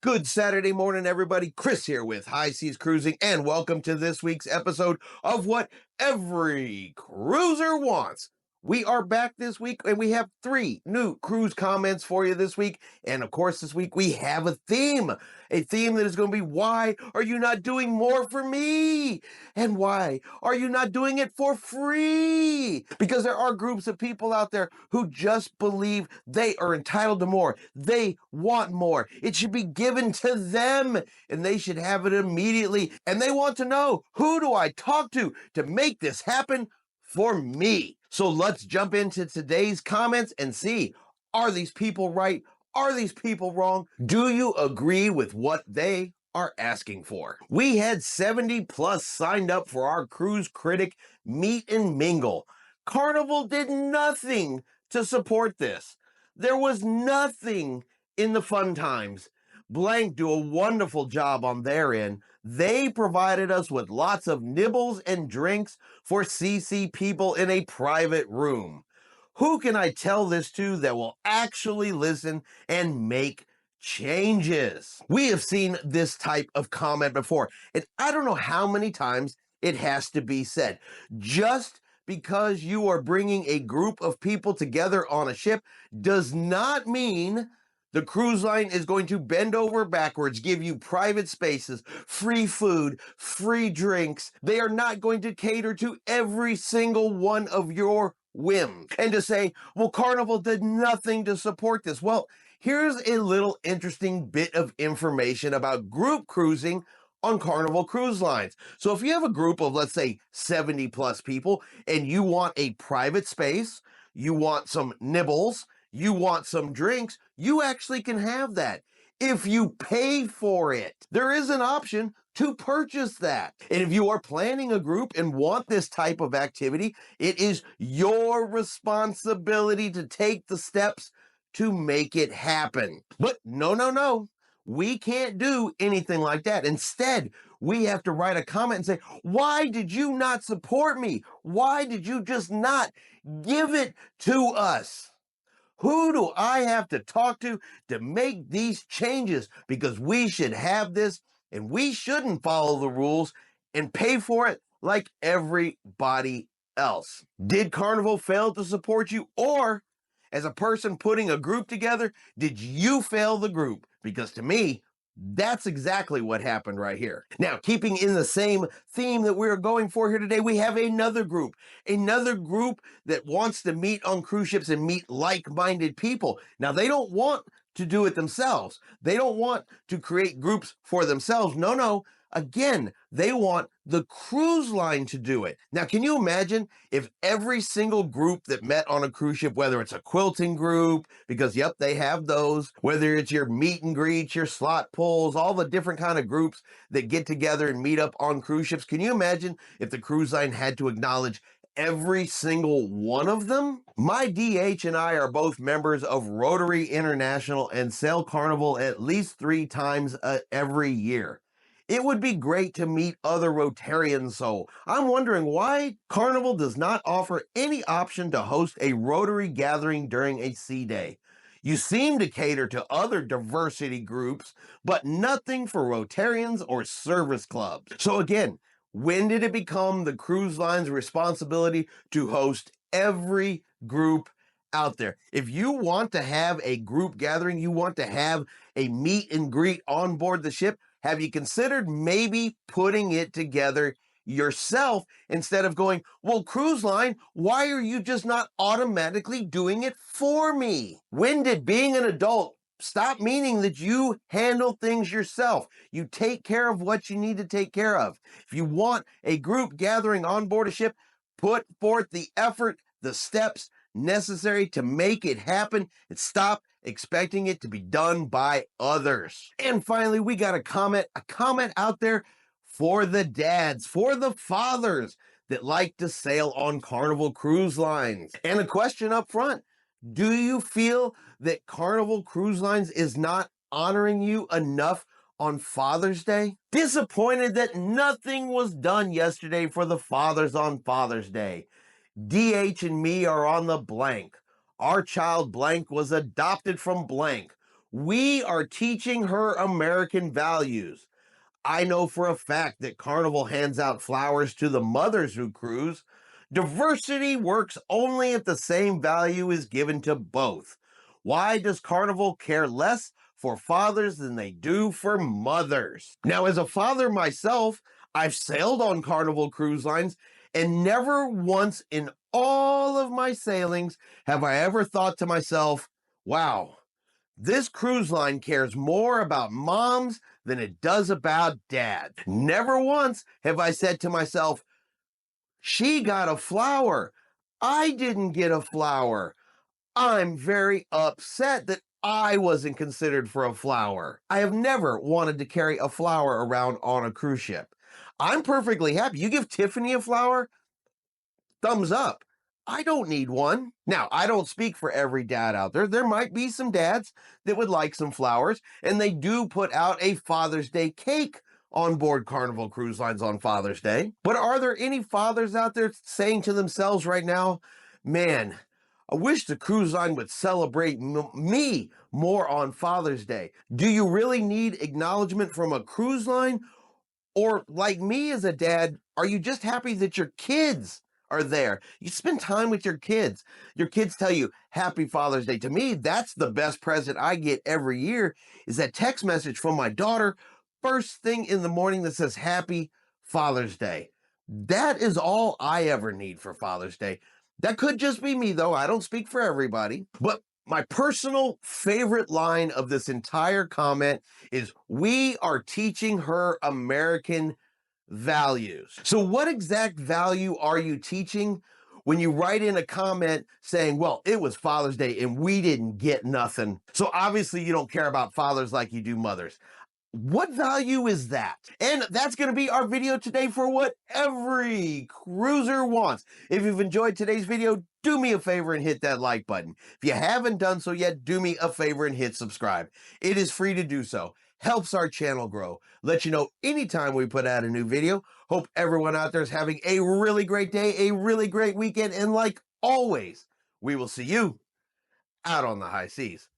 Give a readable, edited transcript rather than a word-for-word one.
Good Saturday morning, everybody. Chris here with High Seas Cruising, and welcome to this week's episode of What Every Cruiser Wants. We are back this week, and we have 3 new cruise comments for you this week. And of course, this week we have a theme that is going to be, why are you not doing more for me? And why are you not doing it for free? Because there are groups of people out there who just believe they are entitled to more. They want more. It should be given to them, and they should have it immediately. And they want to know, who do I talk to make this happen for me? So let's jump into today's comments and see, are these people right? Are these people wrong? Do you agree with what they are asking for? We had 70 plus signed up for our Cruise Critic Meet and Mingle. Carnival did nothing to support this. There was nothing in the fun times. Blank do a wonderful job on their end. They provided us with lots of nibbles and drinks for CC people in a private room. Who can I tell this to that will actually listen and make changes? We have seen this type of comment before, and I don't know how many times it has to be said. Just because you are bringing a group of people together on a ship does not mean the cruise line is going to bend over backwards, give you private spaces, free food, free drinks. They are not going to cater to every single one of your whims. And to say, well, Carnival did nothing to support this. Well, here's a little interesting bit of information about group cruising on Carnival Cruise Lines. So if you have a group of, let's say, 70 plus people, and you want a private space, you want some nibbles, you want some drinks, you actually can have that if you pay for it. There is an option to purchase that. And if you are planning a group and want this type of activity, it is your responsibility to take the steps to make it happen. But no. We can't do anything like that. Instead, we have to write a comment and say, why did you not support me? Why did you just not give it to us? Who do I have to talk to make these changes? Because we should have this, and we shouldn't follow the rules and pay for it like everybody else. Did Carnival fail to support you? Or, as a person putting a group together, did you fail the group? Because to me, that's exactly what happened right here. Now, keeping in the same theme that we're going for here today, we have another group that wants to meet on cruise ships and meet like-minded people. Now, they don't want to do it themselves. They don't want to create groups for themselves. No. Again, they want the cruise line to do it. Now, can you imagine if every single group that met on a cruise ship, whether it's a quilting group, because yep, they have those, whether it's your meet and greets, your slot pulls, all the different kind of groups that get together and meet up on cruise ships. Can you imagine if the cruise line had to acknowledge every single one of them? My DH and I are both members of Rotary International and sail Carnival at least 3 times every year. It would be great to meet other Rotarians, so I'm wondering why Carnival does not offer any option to host a Rotary gathering during a sea day. You seem to cater to other diversity groups, but nothing for Rotarians or service clubs. So again, when did it become the cruise line's responsibility to host every group out there? If you want to have a group gathering, you want to have a meet and greet on board the ship, have you considered maybe putting it together yourself instead of going, well, cruise line, why are you just not automatically doing it for me? When did being an adult stop meaning that you handle things yourself? You take care of what you need to take care of. If you want a group gathering on board a ship, put forth the effort, the steps necessary to make it happen, and stop expecting it to be done by others. And finally, we got a comment out there for the dads, for the fathers that like to sail on Carnival Cruise Lines. And a question up front, do you feel that Carnival Cruise Lines is not honoring you enough on Father's Day? Disappointed that nothing was done yesterday for the fathers on Father's Day. DH and me are on the blank. Our child blank was adopted from blank. We are teaching her American values. I know for a fact that Carnival hands out flowers to the mothers who cruise. Diversity works only if the same value is given to both. Why does Carnival care less for fathers than they do for mothers? Now, as a father myself, I've sailed on Carnival cruise lines, and never once in all of my sailings have I ever thought to myself, wow, this cruise line cares more about moms than it does about dad. Never once have I said to myself, she got a flower. I didn't get a flower. I'm very upset that I wasn't considered for a flower. I have never wanted to carry a flower around on a cruise ship. I'm perfectly happy. You give Tiffany a flower, thumbs up. I don't need one. Now, I don't speak for every dad out there. There might be some dads that would like some flowers, and they do put out a Father's Day cake on board Carnival Cruise Lines on Father's Day. But are there any fathers out there saying to themselves right now, man, I wish the cruise line would celebrate me more on Father's Day? Do you really need acknowledgement from a cruise line? Or like me as a dad, are you just happy that your kids are there? You spend time with your kids. Your kids tell you Happy Father's Day. To me, that's the best present I get every year, is that text message from my daughter first thing in the morning that says Happy Father's Day. That is all I ever need for Father's Day. That could just be me, though. I don't speak for everybody. But my personal favorite line of this entire comment is, we are teaching her American values. So what exact value are you teaching when you write in a comment saying, well, it was Father's Day and we didn't get nothing? So obviously you don't care about fathers like you do mothers. What value is that? And that's going to be our video today for what every cruiser wants. If you've enjoyed today's video, do me a favor and hit that like button. If you haven't done so yet, do me a favor and hit subscribe. It is free to do so. Helps our channel grow. Let you know anytime we put out a new video. Hope everyone out there is having a really great day, a really great weekend, and like always, we will see you out on the high seas.